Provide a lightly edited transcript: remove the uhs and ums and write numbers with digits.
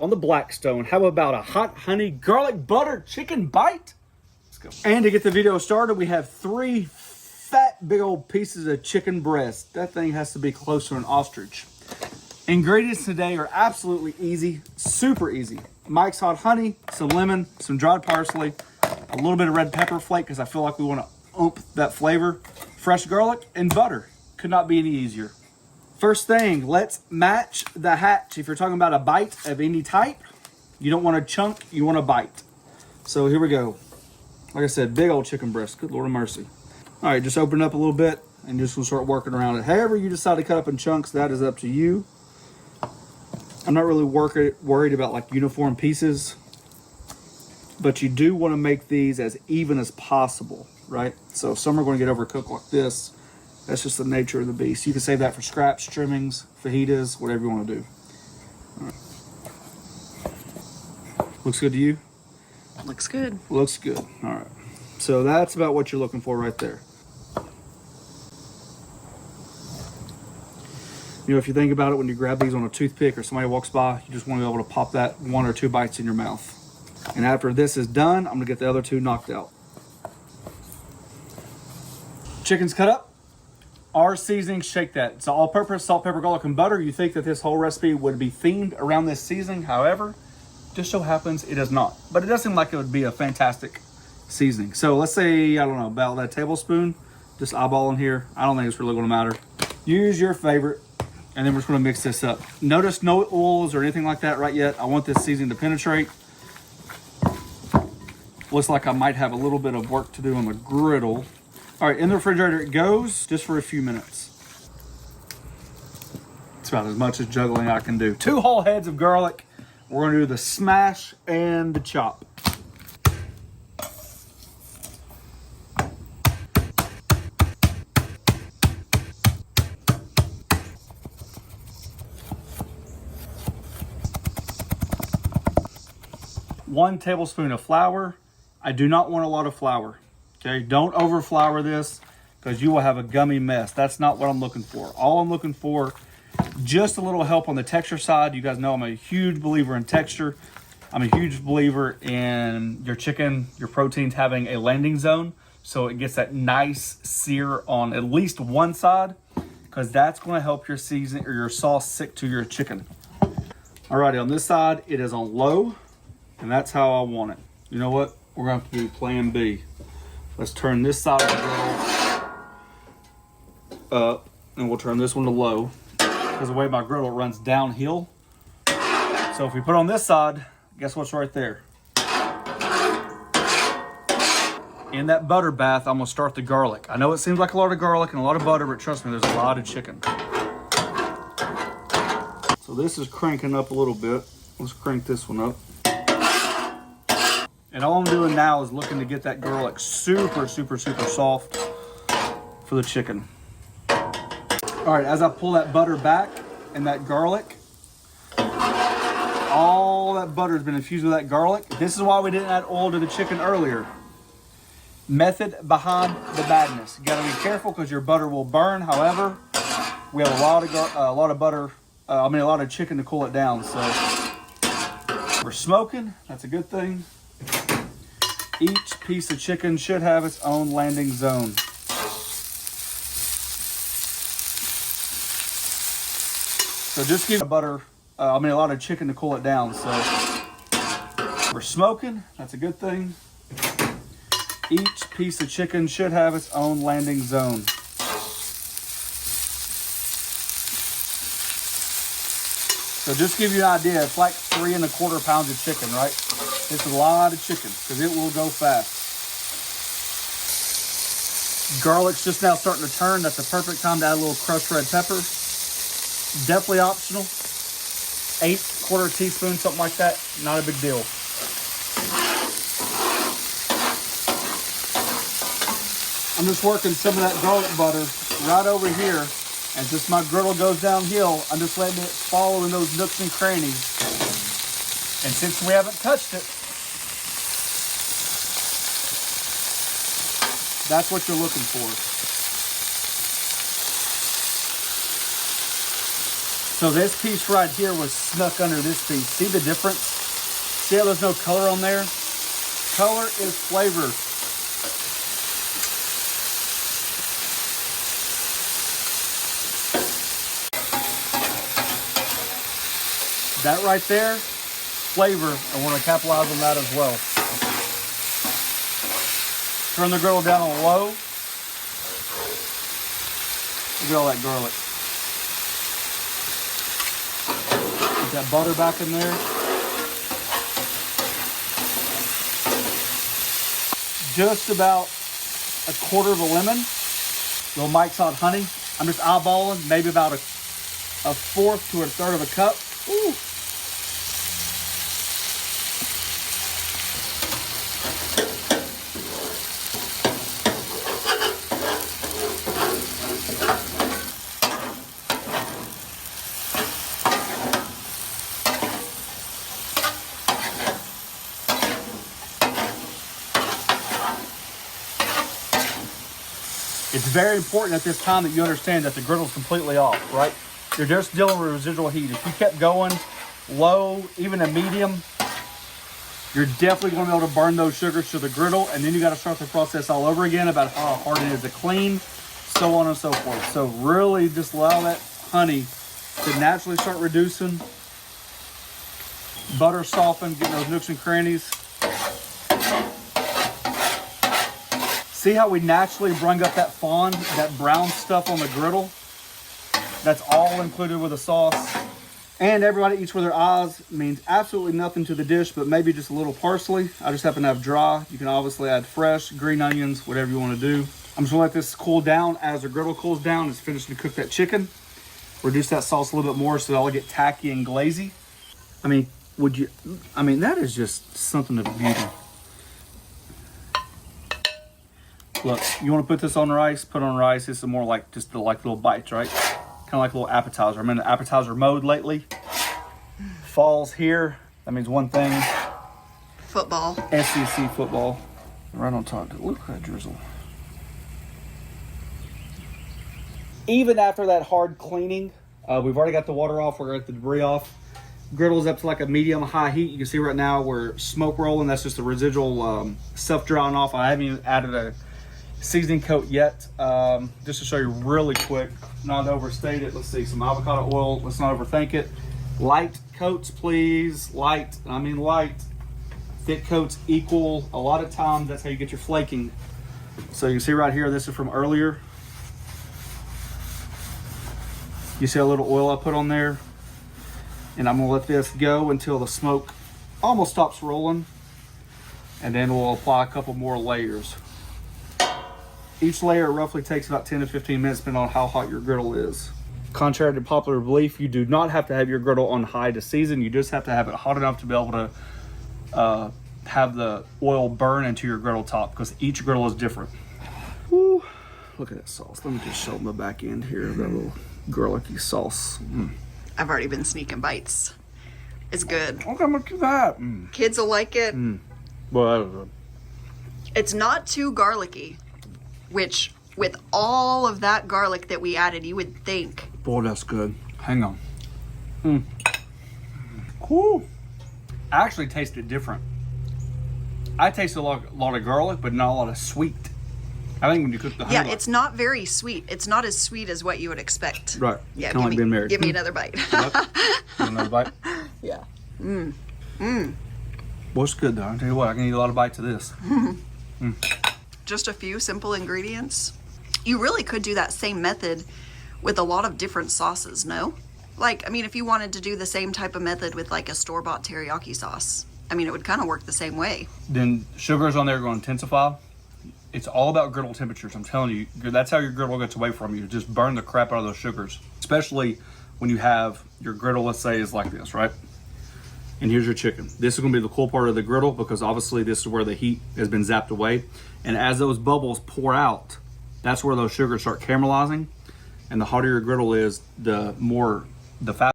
On the Blackstone. How about a hot honey garlic butter chicken bite? Let's go. And to get the video started, we have 3 fat big old pieces of chicken breast. That thing has to be close to an ostrich. Ingredients today are absolutely easy, super easy. Mike's hot honey, some lemon, some dried parsley, a little bit of red pepper flake because I feel like we want to oomph that flavor, fresh garlic, and butter. Could not be any easier. First thing, let's match the hatch. If you're talking about a bite of any type, you don't want a chunk, you want a bite. So here we go. Like I said, big old chicken breast. Good Lord of mercy. All right, just open it up a little bit and just gonna start working around it. However you decide to cut up in chunks, that is up to you. I'm not really worried about like uniform pieces, but you do want to make these as even as possible, right? So some are going to get overcooked like this. That's just the nature of the beast. You can save that for scraps, trimmings, fajitas, whatever you want to do. All right. Looks good to you? Looks good. Looks good. All right. So that's about what you're looking for right there. You know, if you think about it, when you grab these on a toothpick or somebody walks by, you just want to be able to pop that 1 or 2 bites in your mouth. And after this is done, I'm going to get the other 2 knocked out. Chicken's cut up. Our seasoning, shake that. It's all-purpose salt, pepper, garlic, and butter. You think that this whole recipe would be themed around this seasoning. However, just so happens it does not. But it does seem like it would be a fantastic seasoning. So let's say, I don't know, about that tablespoon. Just eyeballing here. I don't think it's really going to matter. Use your favorite. And then we're just going to mix this up. Notice no oils or anything like that right yet. I want this seasoning to penetrate. Looks like I might have a little bit of work to do on the griddle. All right, in the refrigerator it goes, just for a few minutes. It's about as much as juggling I can do. 2 whole heads of garlic. We're gonna do the smash and the chop. One tablespoon of flour. I do not want a lot of flour. Okay, don't over flour this because you will have a gummy mess. That's not what I'm looking for. All I'm looking for, just a little help on the texture side. You guys know I'm a huge believer in texture. I'm a huge believer in your chicken, your proteins having a landing zone. So it gets that nice sear on at least one side because that's going to help your season or your sauce stick to your chicken. Alrighty, on this side, it is on low and that's how I want it. You know what? We're going to have to do plan B. Let's turn this side of the griddle up, and we'll turn this one to low. Because the way my griddle runs downhill. So if we put on this side, guess what's right there? In that butter bath, I'm gonna start the garlic. I know it seems like a lot of garlic and a lot of butter, but trust me, there's a lot of chicken. So this is cranking up a little bit. Let's crank this one up. And all I'm doing now is looking to get that garlic super, super, super soft for the chicken. All right, as I pull that butter back and that garlic, all that butter has been infused with that garlic. This is why we didn't add oil to the chicken earlier. Method behind the madness. You gotta be careful because your butter will burn. However, we have a lot of chicken to cool it down. So we're smoking, that's a good thing. Each piece of chicken should have its own landing zone. So just give a lot of chicken to cool it down. So we're smoking, that's a good thing. Each piece of chicken should have its own landing zone. So just to give you an idea, it's like 3 1/4 pounds of chicken, right? It's a lot of chicken because it will go fast. Garlic's just now starting to turn. That's the perfect time to add a little crushed red pepper. Definitely optional. 1/4 teaspoon, something like that. Not a big deal. I'm just working some of that garlic butter right over here. And since my griddle goes downhill, I'm just letting it fall in those nooks and crannies. And since we haven't touched it, that's what you're looking for. So So this piece right here was snuck under this piece. See the difference? See how there's no color on there? Color is flavor. That right there, flavor, and we're gonna capitalize on that as well. Turn the griddle down on low. Look at all that garlic. Get that butter back in there. Just about a quarter of a lemon. Little Mike's Hot Honey. I'm just eyeballing, maybe about a fourth to a third of a cup. Ooh. It's very important at this time that you understand that the griddle's completely off, right? You're just dealing with residual heat. If you kept going low, even a medium, you're definitely going to be able to burn those sugars to the griddle, and then you got to start the process all over again about how hard it is to clean, so on and so forth. So really just allow that honey to naturally start reducing, butter soften, getting those nooks and crannies. See how we naturally bring up that fond, that brown stuff on the griddle? That's all included with the sauce. And everybody eats with their eyes means absolutely nothing to the dish, but maybe just a little parsley. I just happen to have dry. You can obviously add fresh, green onions, whatever you want to do. I'm just gonna let this cool down. As the griddle cools down, it's finished to cook that chicken. Reduce that sauce a little bit more so it'll get tacky and glazy. I mean, that is just something of beauty. Look, you want to put this on rice, put on rice. This is more like just like little bites, right? Kind of like a little appetizer. I'm in the appetizer mode lately. Fall's here. That means one thing. Football. SEC football. Right on top. Look at that drizzle. Even after that hard cleaning, we've already got the water off. We're going to get the debris off. Griddle's up to like a medium-high heat. You can see right now we're smoke rolling. That's just the residual stuff drying off. I haven't even added a seasoning coat yet. Just to show you really quick, not to overstate it. Let's see, some avocado oil. Let's not overthink it. Light coats, please. Light, I mean light. Thick coats equal. A lot of times that's how you get your flaking. So you can see right here, this is from earlier. You see a little oil I put on there? And I'm gonna let this go until the smoke almost stops rolling. And then we'll apply a couple more layers. Each layer roughly takes about 10 to 15 minutes depending on how hot your griddle is. Contrary to popular belief, you do not have to have your griddle on high to season. You just have to have it hot enough to be able to have the oil burn into your griddle top, because each griddle is different. Woo. Look at that sauce. Let me just show the back end here of that little garlicky sauce. I've already been sneaking bites. It's good. Okay, look at that. Kids will like it. Well, It's not too garlicky, which with all of that garlic that we added, you would think. boy, that's good. Hang on. Cool. I actually tasted different. I tasted a lot of garlic, but not a lot of sweet. I think when you cook the honey, Yeah, it's not very sweet. It's not as sweet as what you would expect. right. Yeah, Kind of like being married. give me another bite. Yep. Another bite. Yeah. Well, it's good though. I tell you what, I can eat a lot of bites of this. Just a few simple ingredients. You really could do that same method with a lot of different sauces, no? Like, I mean, if you wanted to do the same type of method with like a store-bought teriyaki sauce, I mean, it would kind of work the same way. Then sugars on there are going to intensify. It's all about griddle temperatures. I'm telling you, that's how your griddle gets away from you. Just burn the crap out of those sugars, especially when you have your griddle, let's say, is like this, right? And here's your chicken. This is going to be the cool part of the griddle, because obviously this is where the heat has been zapped away. And as those bubbles pour out, that's where those sugars start caramelizing. And the hotter your griddle is, the faster